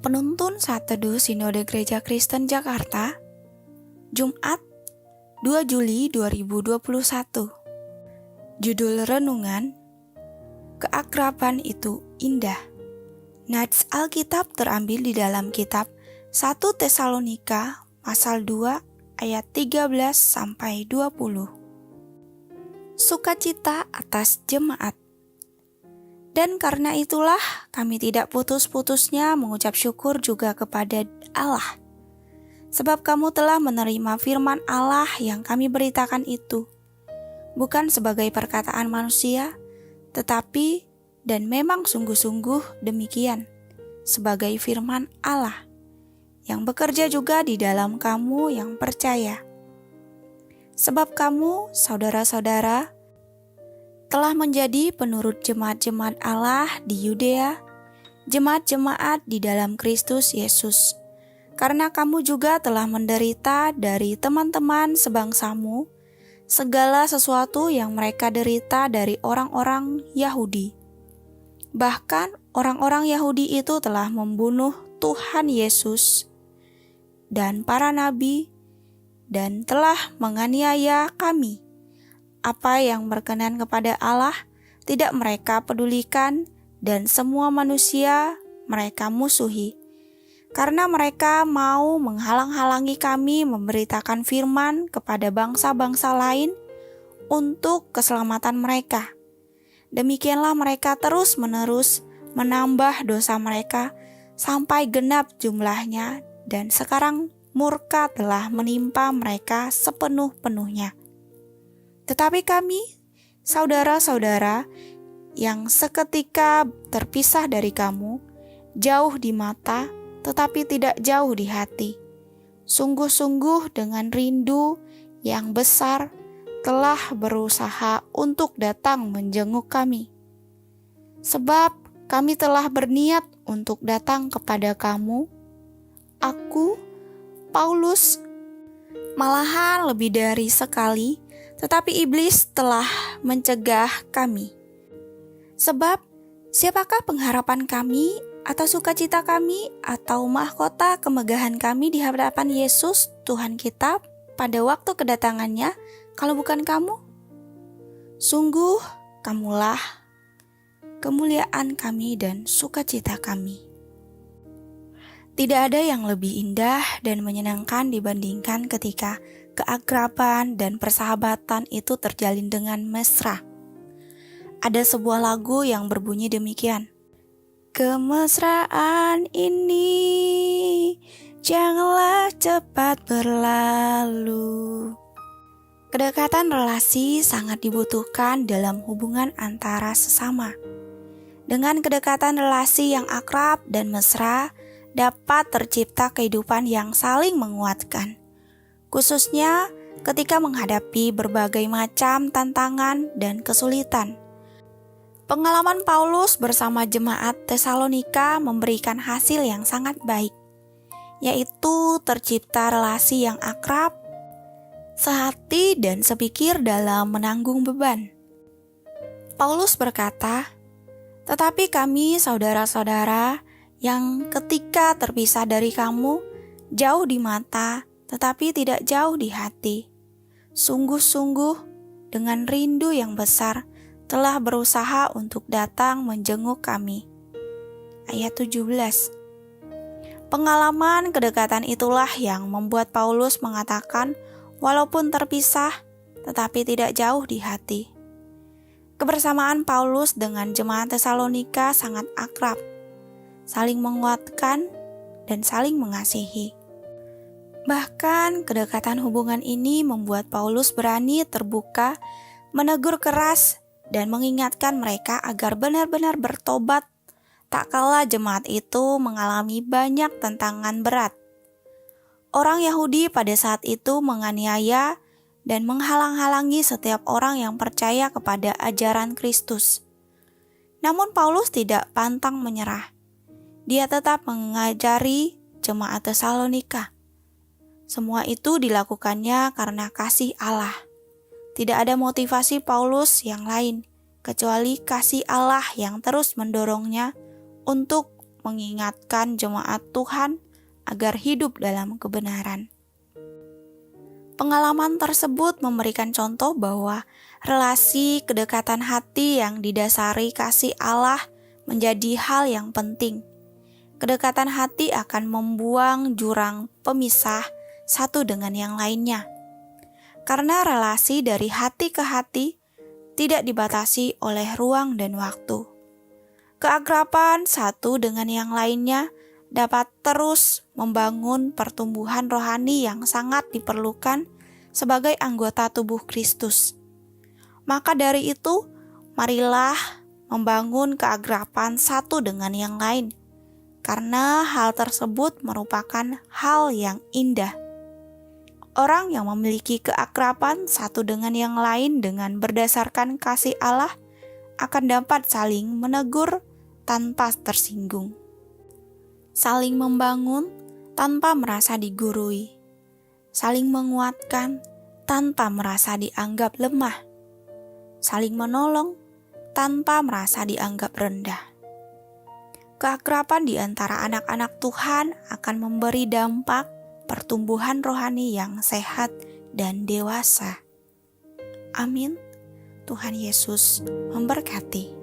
Penuntun Saat Teduh Sinode Gereja Kristen Jakarta, Jumat 2 Juli 2021. Judul renungan, Keakraban itu indah. Nats Alkitab terambil di dalam kitab 1 Tesalonika pasal 2 ayat 13-20. Sukacita atas jemaat. Dan karena itulah kami tidak putus-putusnya mengucap syukur juga kepada Allah. Sebab kamu telah menerima firman Allah yang kami beritakan itu, bukan sebagai perkataan manusia, tetapi dan memang sungguh-sungguh demikian, sebagai firman Allah, yang bekerja juga di dalam kamu yang percaya. Sebab kamu, saudara-saudara, telah menjadi penurut jemaat-jemaat Allah di Yudea, jemaat-jemaat di dalam Kristus Yesus. Karena kamu juga telah menderita dari teman-teman sebangsamu, segala sesuatu yang mereka derita dari orang-orang Yahudi. Bahkan orang-orang Yahudi itu telah membunuh Tuhan Yesus dan para nabi, dan telah menganiaya kami. Apa yang berkenan kepada Allah tidak mereka pedulikan, dan semua manusia mereka musuhi. Karena mereka mau menghalang-halangi kami memberitakan firman kepada bangsa-bangsa lain untuk keselamatan mereka. Demikianlah mereka terus-menerus menambah dosa mereka sampai genap jumlahnya, dan sekarang murka telah menimpa mereka sepenuh-penuhnya. Tetapi kami, saudara-saudara, yang seketika terpisah dari kamu, jauh di mata, tetapi tidak jauh di hati, sungguh-sungguh dengan rindu yang besar, telah berusaha untuk datang menjenguk kami. Sebab kami telah berniat untuk datang kepada kamu, aku, Paulus, malahan lebih dari sekali, tetapi iblis telah mencegah kami. Sebab siapakah pengharapan kami atau sukacita kami atau mahkota kemegahan kami di hadapan Yesus Tuhan kita pada waktu kedatangannya kalau bukan kamu? Sungguh kamulah kemuliaan kami dan sukacita kami. Tidak ada yang lebih indah dan menyenangkan dibandingkan ketika keakraban dan persahabatan itu terjalin dengan mesra. Ada sebuah lagu yang berbunyi demikian. Kemesraan ini janganlah cepat berlalu. Kedekatan relasi sangat dibutuhkan dalam hubungan antara sesama. Dengan kedekatan relasi yang akrab dan mesra, dapat tercipta kehidupan yang saling menguatkan. Khususnya ketika menghadapi berbagai macam tantangan dan kesulitan. Pengalaman Paulus bersama jemaat Tesalonika memberikan hasil yang sangat baik, yaitu tercipta relasi yang akrab, sehati dan sepikir dalam menanggung beban. Paulus berkata, "Tetapi kami saudara-saudara yang ketika terpisah dari kamu, jauh di mata, tetapi tidak jauh di hati, sungguh-sungguh dengan rindu yang besar telah berusaha untuk datang menjenguk kami." Ayat 17. Pengalaman kedekatan itulah yang membuat Paulus mengatakan walaupun terpisah tetapi tidak jauh di hati. Kebersamaan Paulus dengan jemaat Tesalonika sangat akrab, saling menguatkan dan saling mengasihi. Bahkan kedekatan hubungan ini membuat Paulus berani terbuka, menegur keras, dan mengingatkan mereka agar benar-benar bertobat, tak kala jemaat itu mengalami banyak tantangan berat. Orang Yahudi pada saat itu menganiaya dan menghalang-halangi setiap orang yang percaya kepada ajaran Kristus. Namun Paulus tidak pantang menyerah. Dia tetap mengajari jemaat Tesalonika. Semua itu dilakukannya karena kasih Allah. Tidak ada motivasi Paulus yang lain, kecuali kasih Allah yang terus mendorongnya untuk mengingatkan jemaat Tuhan agar hidup dalam kebenaran. Pengalaman tersebut memberikan contoh bahwa relasi kedekatan hati yang didasari kasih Allah menjadi hal yang penting. Kedekatan hati akan membuang jurang pemisah satu dengan yang lainnya. Karena relasi dari hati ke hati tidak dibatasi oleh ruang dan waktu. Keakraban satu dengan yang lainnya dapat terus membangun pertumbuhan rohani yang sangat diperlukan sebagai anggota tubuh Kristus. Maka dari itu, marilah membangun keakraban satu dengan yang lain, karena hal tersebut merupakan hal yang indah. Orang yang memiliki keakraban satu dengan yang lain dengan berdasarkan kasih Allah akan dapat saling menegur tanpa tersinggung. Saling membangun tanpa merasa digurui, saling menguatkan tanpa merasa dianggap lemah, saling menolong tanpa merasa dianggap rendah. Keakraban di antara anak-anak Tuhan akan memberi dampak pertumbuhan rohani yang sehat dan dewasa. Amin. Tuhan Yesus memberkati.